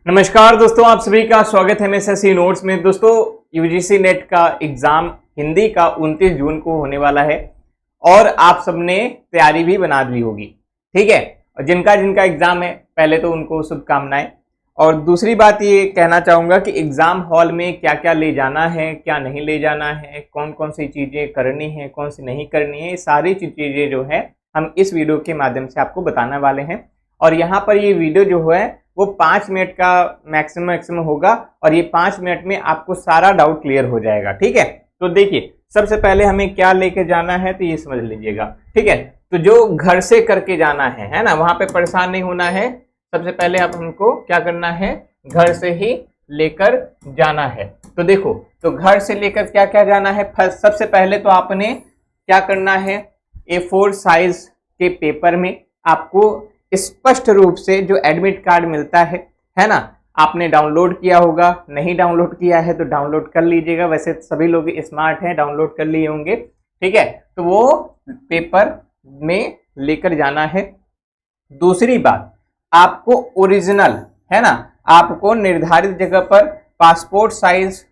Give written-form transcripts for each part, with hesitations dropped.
नमस्कार दोस्तों, आप सभी का स्वागत है एमएसएससी नोट्स में। दोस्तों, यूजीसी नेट का एग्जाम हिंदी का 29 जून को होने वाला है और आप सबने तैयारी भी बना ली होगी। ठीक है, और जिनका जिनका एग्जाम है पहले तो उनको शुभकामनाएं। और दूसरी बात ये कहना चाहूंगा कि एग्जाम हॉल में क्या क्या ले जाना है, क्या नहीं ले जाना है, कौन कौन सी चीजें करनी है, कौन सी नहीं करनी है, ये सारी चीजें जो है हम इस वीडियो के माध्यम से आपको बताने वाले हैं। और यहाँ पर ये वीडियो जो है वो 5 मिनट का मैक्सिमम होगा और ये 5 मिनट में आपको सारा डाउट क्लियर हो जाएगा। ठीक है, तो देखिए सबसे पहले हमें क्या लेके जाना है तो ये समझ लीजिएगा। ठीक है, तो जो घर से करके जाना है ना, वहां पे परेशान नहीं होना है। सबसे पहले अब हमको क्या करना है, घर से ही लेकर जाना है। तो देखो, तो घर से लेकर क्या क्या जाना है। सबसे पहले तो आपने क्या करना है, A4 साइज के पेपर में आपको स्पष्ट रूप से जो एडमिट कार्ड मिलता है ना, आपने डाउनलोड किया होगा। नहीं डाउनलोड किया है तो डाउनलोड कर लीजिएगा। वैसे सभी लोग स्मार्ट हैं, डाउनलोड कर लिए होंगे। ठीक है, तो वो पेपर में लेकर जाना है। दूसरी बात, आपको ओरिजिनल है ना, आपको निर्धारित जगह पर पासपोर्ट साइज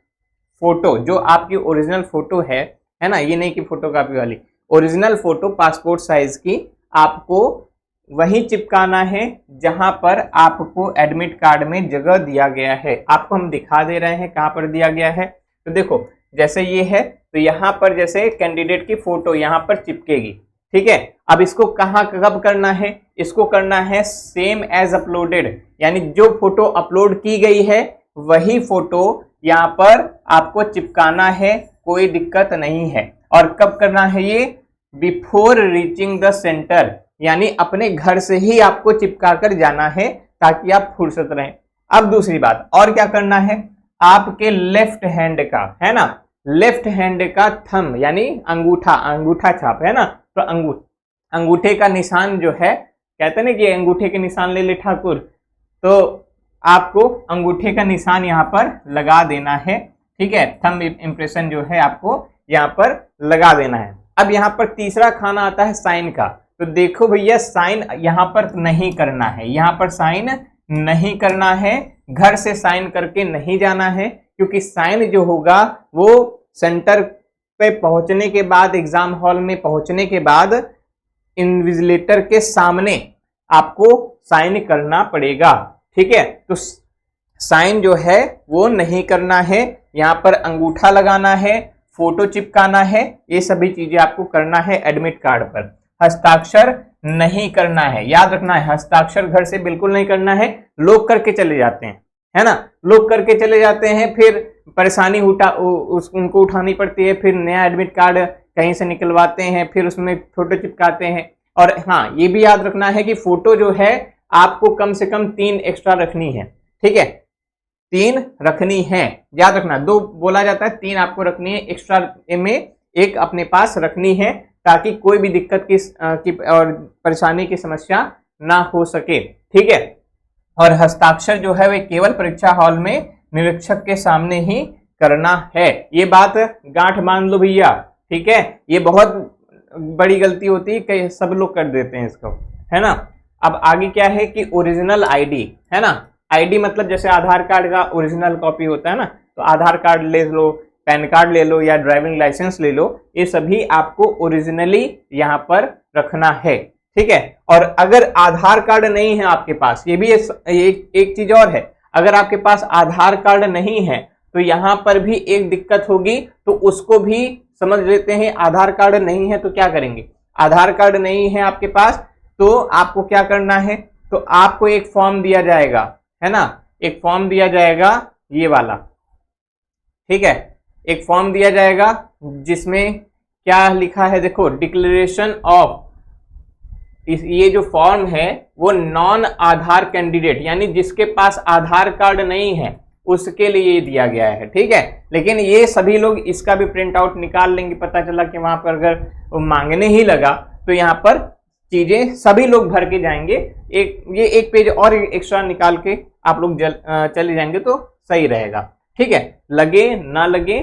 फोटो, जो आपकी ओरिजिनल फोटो है ना, ये नहीं कि फोटोकॉपी वाली, ओरिजिनल फोटो पासपोर्ट साइज की आपको वही चिपकाना है जहां पर आपको एडमिट कार्ड में जगह दिया गया है। आपको हम दिखा दे रहे हैं कहां पर दिया गया है। तो देखो, जैसे ये है तो यहाँ पर जैसे कैंडिडेट की फोटो यहाँ पर चिपकेगी। ठीक है, अब इसको कहाँ कब करना है, इसको करना है सेम एज अपलोडेड, यानी जो फोटो अपलोड की गई है वही फोटो यहाँ पर आपको चिपकाना है, कोई दिक्कत नहीं है। और कब करना है ये, बिफोर रीचिंग द सेंटर, यानी अपने घर से ही आपको चिपका कर जाना है ताकि आप फुर्सत रहें। अब दूसरी बात, और क्या करना है, आपके लेफ्ट हैंड का है ना, लेफ्ट हैंड का थंब यानी अंगूठा छाप है ना, तो अंगूठे का निशान जो है, कहते हैं ना कि अंगूठे के निशान ले ले ठाकुर, तो आपको अंगूठे का निशान यहाँ पर लगा देना है। ठीक है, थंब इंप्रेशन जो है आपको यहाँ पर लगा देना है। अब यहाँ पर तीसरा खाना आता है साइन का। तो देखो भैया, साइन यहाँ पर नहीं करना है, यहाँ पर साइन नहीं करना है, घर से साइन करके नहीं जाना है, क्योंकि साइन जो होगा वो सेंटर पे पहुंचने के बाद, एग्जाम हॉल में पहुंचने के बाद इन्विजिलेटर के सामने आपको साइन करना पड़ेगा। ठीक है, तो साइन जो है वो नहीं करना है, यहाँ पर अंगूठा लगाना है, फोटो चिपकाना है, ये सभी चीजें आपको करना है एडमिट कार्ड पर। हस्ताक्षर नहीं करना है, याद रखना है, हस्ताक्षर घर से बिल्कुल नहीं करना है। लोग करके चले जाते हैं है ना, लोग करके चले जाते हैं, फिर परेशानी उनको उठानी पड़ती है, फिर नया एडमिट कार्ड कहीं से निकलवाते हैं, फिर उसमें फोटो चिपकाते हैं। और हाँ, ये भी याद रखना है कि फोटो जो है आपको कम से कम 3 एक्स्ट्रा रखनी है। ठीक है, 3 रखनी है, याद रखना। 2 बोला जाता है, 3 आपको रखनी है एक्स्ट्रा में, 1 अपने पास रखनी है ताकि कोई भी दिक्कत की और परेशानी की समस्या ना हो सके। ठीक है, और हस्ताक्षर जो है वे केवल परीक्षा हॉल में निरीक्षक के सामने ही करना है। ये बात गांठ बांध लो भैया। ठीक है, ये बहुत बड़ी गलती होती है, कई सब लोग कर देते हैं इसको, है ना। अब आगे क्या है कि ओरिजिनल आईडी है ना, आईडी मतलब जैसे आधार कार्ड का ओरिजिनल कॉपी होता है ना, तो आधार कार्ड ले लो, पैन कार्ड ले लो या ड्राइविंग लाइसेंस ले लो, ये सभी आपको ओरिजिनली यहाँ पर रखना है। ठीक है, और अगर आधार कार्ड नहीं है आपके पास, ये भी एक चीज और है, अगर आपके पास आधार कार्ड नहीं है तो यहाँ पर भी एक दिक्कत होगी, तो उसको भी समझ लेते हैं। आधार कार्ड नहीं है तो क्या करेंगे, आधार कार्ड नहीं है आपके पास तो आपको क्या करना है, तो आपको एक फॉर्म दिया जाएगा है ना, एक फॉर्म दिया जाएगा ये वाला। ठीक है, एक फॉर्म दिया जाएगा जिसमें क्या लिखा है, देखो, डिक्लेरेशन ऑफ, ये जो फॉर्म है वो नॉन आधार कैंडिडेट, यानी जिसके पास आधार कार्ड नहीं है उसके लिए दिया गया है। ठीक है, लेकिन ये सभी लोग इसका भी प्रिंट आउट निकाल लेंगे। पता चला कि वहां पर अगर मांगने ही लगा तो यहाँ पर चीजें सभी लोग भर के जाएंगे, ये एक पेज और एक्स्ट्रा निकाल के आप लोग चले जाएंगे तो सही रहेगा। ठीक है, लगे ना लगे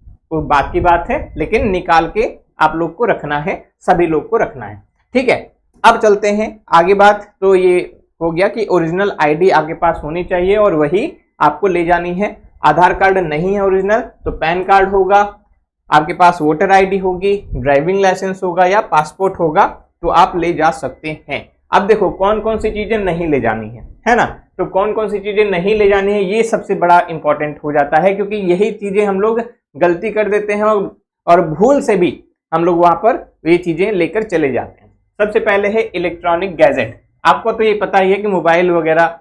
तो बात की बात है, लेकिन निकाल के आप लोग को रखना है, सभी लोग को रखना है। ठीक है, अब चलते हैं आगे बात। तो ये हो गया कि ओरिजिनल आईडी आपके पास होनी चाहिए और वही आपको ले जानी है। आधार कार्ड नहीं है ओरिजिनल तो पैन कार्ड होगा, आपके पास वोटर आईडी होगी, ड्राइविंग लाइसेंस होगा या पासपोर्ट होगा तो आप ले जा सकते हैं। अब देखो कौन कौन सी चीजें नहीं ले जानी है ना। तो कौन कौन सी चीजें नहीं ले जानी है ये सबसे बड़ा इंपॉर्टेंट हो जाता है, क्योंकि यही चीजें हम लोग गलती कर देते हैं और भूल से भी हम लोग वहां पर ये चीजें लेकर चले जाते हैं। सबसे पहले है इलेक्ट्रॉनिक गैजेट। आपको तो ये पता ही है कि मोबाइल वगैरह,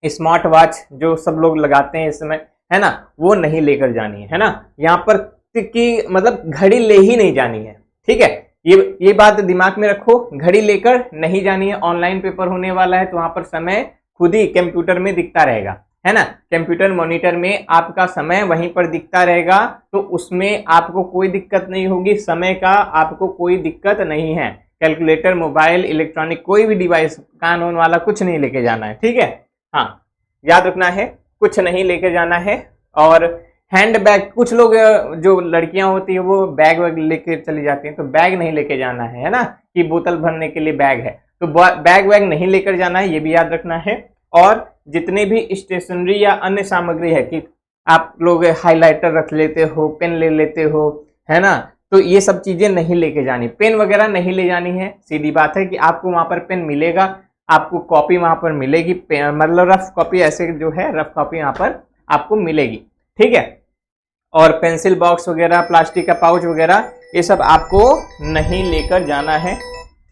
स्मार्ट वॉच जो सब लोग लगाते हैं इस समय, है ना, वो नहीं लेकर जानी है ना। यहाँ पर की मतलब घड़ी ले ही नहीं जानी है, ठीक है। ये बात दिमाग में रखो, घड़ी लेकर नहीं जानी है। ऑनलाइन पेपर होने वाला है तो वहां पर समय खुद ही कंप्यूटर में दिखता रहेगा, है ना। कंप्यूटर मॉनिटर में आपका समय वहीं पर दिखता रहेगा, तो उसमें आपको कोई दिक्कत नहीं होगी, समय का आपको कोई दिक्कत नहीं है। कैलकुलेटर, मोबाइल, इलेक्ट्रॉनिक कोई भी डिवाइस, कान ऑन वाला कुछ नहीं लेके जाना है, ठीक है। हाँ, याद रखना है कुछ नहीं लेके जाना है। और हैंड बैग, कुछ लोग जो लड़कियां होती है वो बैग वैग लेके चली जाती हैं, तो बैग नहीं लेके जाना है ना, कि बोतल भरने के लिए बैग है तो बैग वैग नहीं लेकर जाना है, ये भी याद रखना है। और जितने भी स्टेशनरी या अन्य सामग्री है कि आप लोग हाइलाइटर रख लेते हो, पेन ले लेते हो, है ना, तो ये सब चीजें नहीं लेके जानी। पेन वगैरह नहीं ले जानी है, सीधी बात है कि आपको वहां पर पेन मिलेगा, आपको कॉपी वहां पर मिलेगी, मतलब रफ कॉपी, ऐसे जो है रफ कॉपी वहां पर आपको मिलेगी, ठीक है। और पेंसिल बॉक्स वगैरह, प्लास्टिक का पाउच वगैरह, ये सब आपको नहीं लेकर जाना है,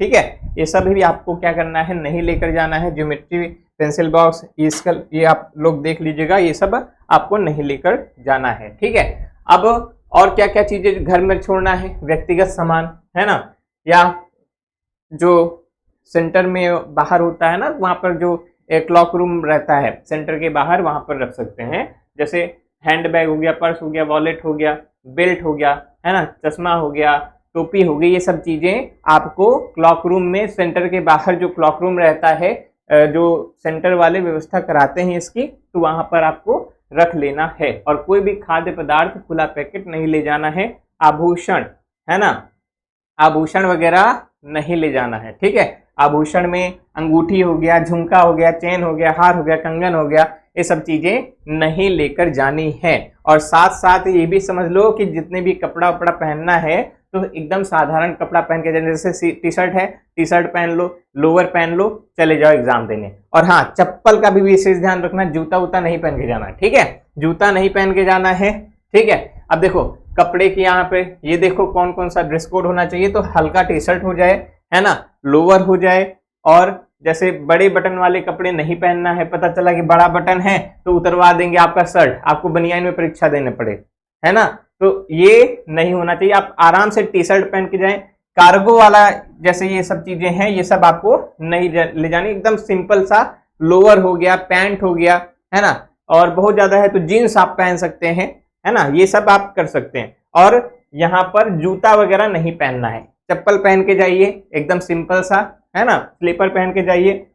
ठीक है। ये सब भी आपको क्या करना है, नहीं लेकर जाना है। ज्योमेट्री पेंसिल बॉक्स, ये आप लोग देख लीजिएगा, ये सब आपको नहीं लेकर जाना है, ठीक है। अब और क्या क्या चीजें घर में छोड़ना है, व्यक्तिगत सामान, है ना, या जो सेंटर में बाहर होता है ना, वहां पर जो क्लॉक रूम रहता है सेंटर के बाहर, वहां पर रख सकते हैं। जैसे हैंड बैग हो गया, पर्स हो गया, वॉलेट हो गया, बेल्ट हो गया, है ना, चश्मा हो गया, टोपी हो गई, ये सब चीजें आपको क्लॉक रूम में, सेंटर के बाहर जो क्लॉक रूम रहता है, जो सेंटर वाले व्यवस्था कराते हैं इसकी, तो वहां पर आपको रख लेना है। और कोई भी खाद्य पदार्थ खुला पैकेट नहीं ले जाना है। आभूषण, है ना, आभूषण वगैरह नहीं ले जाना है, ठीक है। आभूषण में अंगूठी हो गया, झुमका हो गया, चेन हो गया, हार हो गया, कंगन हो गया, ये सब चीजें नहीं लेकर जानी है। और साथ साथ ये भी समझ लो कि जितने भी कपड़ा वपड़ा पहनना है तो एकदम साधारण कपड़ा पहन के जाने, जैसे टी शर्ट है, टी शर्ट पहन लो, लोअर पहन लो, चले जाओ एग्जाम देने। और हाँ, चप्पल का भी विशेष ध्यान रखना, जूता वूता नहीं पहन के जाना है, ठीक है, जूता नहीं पहन के जाना है, ठीक है। अब देखो कपड़े की यहाँ पे ये देखो कौन कौन सा ड्रेस कोड होना चाहिए, तो हल्का टी शर्ट हो जाए, है ना, लोअर हो जाए, और जैसे बड़े बटन वाले कपड़े नहीं पहनना है। पता चला कि बड़ा बटन है तो उतरवा देंगे आपका शर्ट, आपको बनियान में परीक्षा देने पड़े, है ना, तो ये नहीं होना चाहिए। आप आराम से टी शर्ट पहन के जाएं। कार्गो वाला जैसे ये सब चीजें हैं, ये सब आपको नहीं ले जानी। एकदम सिंपल सा लोअर हो गया, पैंट हो गया, है ना, और बहुत ज्यादा है तो जीन्स आप पहन सकते हैं, है ना, ये सब आप कर सकते हैं। और यहाँ पर जूता वगैरह नहीं पहनना है, चप्पल पहन के जाइए, एकदम सिंपल सा, है ना, स्लीपर पहन के जाइए।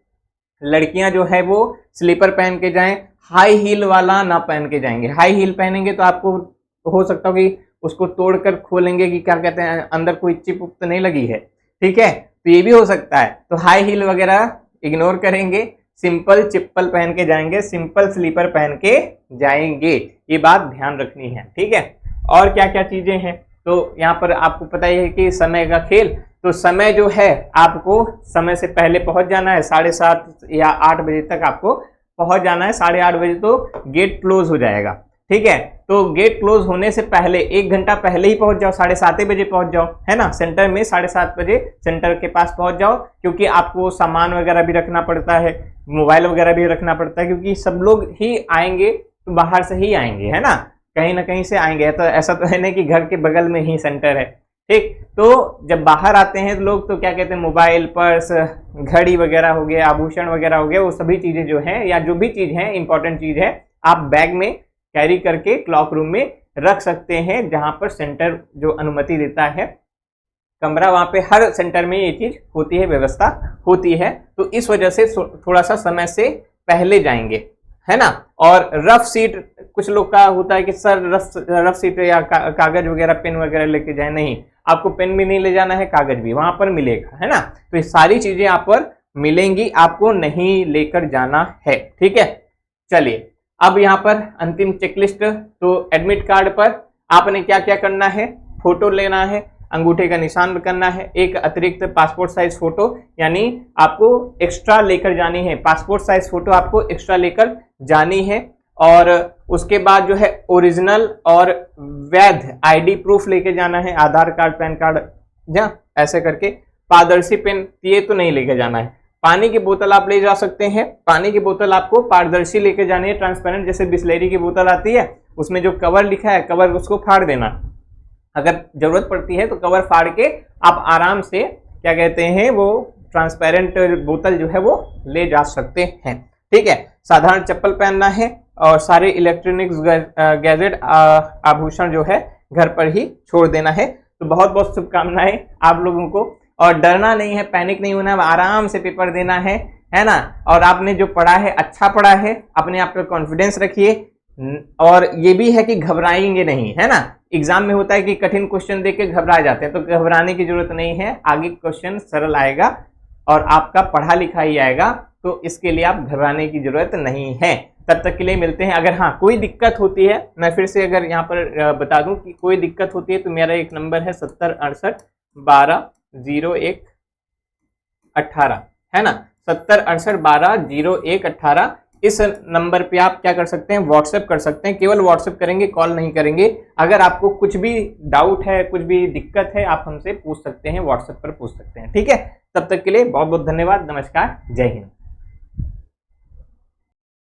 लड़कियां जो है वो स्लीपर पहन के जाएं, हाई हील वाला ना पहन के जाएंगे। हाई हील पहनेंगे तो आपको हो सकता हो कि उसको तोड़कर खोलेंगे कि क्या कहते हैं, अंदर कोई चिप उप तो नहीं लगी है, ठीक है, तो ये भी हो सकता है। तो हाई हील वगैरह इग्नोर करेंगे, सिंपल चप्पल पहन के जाएंगे, सिंपल स्लीपर पहन के जाएंगे, ये बात ध्यान रखनी है, ठीक है। और क्या क्या चीजें हैं, तो यहाँ पर आपको पता ही है कि समय का खेल, तो समय जो है आपको समय से पहले पहुंच जाना है, 7:30 या 8 बजे तक आपको पहुंच जाना है। 8:30 बजे तो गेट क्लोज हो जाएगा, ठीक है, तो गेट क्लोज होने से पहले 1 घंटा पहले ही पहुंच जाओ, 7:30 बजे पहुंच जाओ, है ना, सेंटर में 7:30 बजे सेंटर के पास पहुंच जाओ, क्योंकि आपको सामान वगैरह भी रखना पड़ता है, मोबाइल वगैरह भी रखना पड़ता है, क्योंकि सब लोग ही आएंगे तो बाहर से ही आएंगे, है ना, कहीं ना कहीं से आएंगे, तो ऐसा तो है नहीं कि घर के बगल में ही सेंटर है, ठीक। तो जब बाहर आते हैं लोग तो क्या कहते हैं, मोबाइल, पर्स, घड़ी वगैरह हो गया, आभूषण वगैरह हो गया, वो सभी चीजें जो है या जो भी चीज है इंपॉर्टेंट चीज है, आप बैग में कैरी करके क्लॉक रूम में रख सकते हैं, जहां पर सेंटर जो अनुमति देता है कमरा, वहां पे हर सेंटर में ये चीज होती है, व्यवस्था होती है। तो इस वजह से थोड़ा सा समय से पहले जाएंगे, है ना। और रफ सीट, कुछ लोग का होता है कि सर रफ सीट या कागज वगैरह, पेन वगैरह लेके जाए, नहीं, आपको पेन भी नहीं ले जाना है, कागज भी वहां पर मिलेगा, है ना। तो ये सारी चीजें आप पर मिलेंगी, आपको नहीं लेकर जाना है। ठीक है, चलिए अब यहाँ पर अंतिम चेकलिस्ट। तो एडमिट कार्ड पर आपने क्या क्या करना है, फोटो लेना है, अंगूठे का निशान करना है, एक अतिरिक्त पासपोर्ट साइज फोटो यानी आपको एक्स्ट्रा लेकर जानी है, पासपोर्ट साइज फोटो आपको एक्स्ट्रा लेकर जानी है। और उसके बाद जो है ओरिजिनल और वैध आईडी प्रूफ लेके जाना है, आधार कार्ड, पैन कार्ड, या ऐसे करके। पारदर्शी पेन ये तो नहीं लेके जाना है। पानी की बोतल आप ले जा सकते हैं, पानी की बोतल आपको पारदर्शी लेके जानी है, ट्रांसपेरेंट, जैसे बिस्लेरी की बोतल आती है उसमें जो कवर लिखा है कवर उसको फाड़ देना, अगर जरूरत पड़ती है तो कवर फाड़ के आप आराम से क्या कहते हैं वो ट्रांसपेरेंट बोतल जो है वो ले जा सकते हैं। ठीक है, साधारण चप्पल पहनना है और सारे इलेक्ट्रॉनिक्स गैजेट आभूषण जो है घर पर ही छोड़ देना है। तो बहुत बहुत शुभकामनाएं आप लोगों को, और डरना नहीं है, पैनिक नहीं होना है, आराम से पेपर देना है ना। और आपने जो पढ़ा है अच्छा पढ़ा है, अपने आप पे कॉन्फिडेंस रखिए, और ये भी है कि घबराएंगे नहीं, है ना। एग्जाम में होता है कि कठिन क्वेश्चन देख के घबरा जाते हैं, तो घबराने की जरूरत नहीं है, आगे क्वेश्चन सरल आएगा और आपका पढ़ा लिखा ही आएगा, तो इसके लिए आप घबराने की जरूरत नहीं है। तब तक के लिए मिलते हैं। अगर हाँ कोई दिक्कत होती है, मैं फिर से अगर यहाँ पर बता दूं कि कोई दिक्कत होती है तो मेरा एक नंबर है 7068120118, है ना, 7068120118। इस नंबर पे आप क्या कर सकते हैं, व्हाट्सएप कर सकते हैं, केवल व्हाट्सएप करेंगे, कॉल नहीं करेंगे। अगर आपको कुछ भी डाउट है, कुछ भी दिक्कत है, आप हमसे पूछ सकते हैं, व्हाट्सएप पर पूछ सकते हैं। ठीक है, तब तक के लिए बहुत बहुत धन्यवाद, नमस्कार, जय हिंद।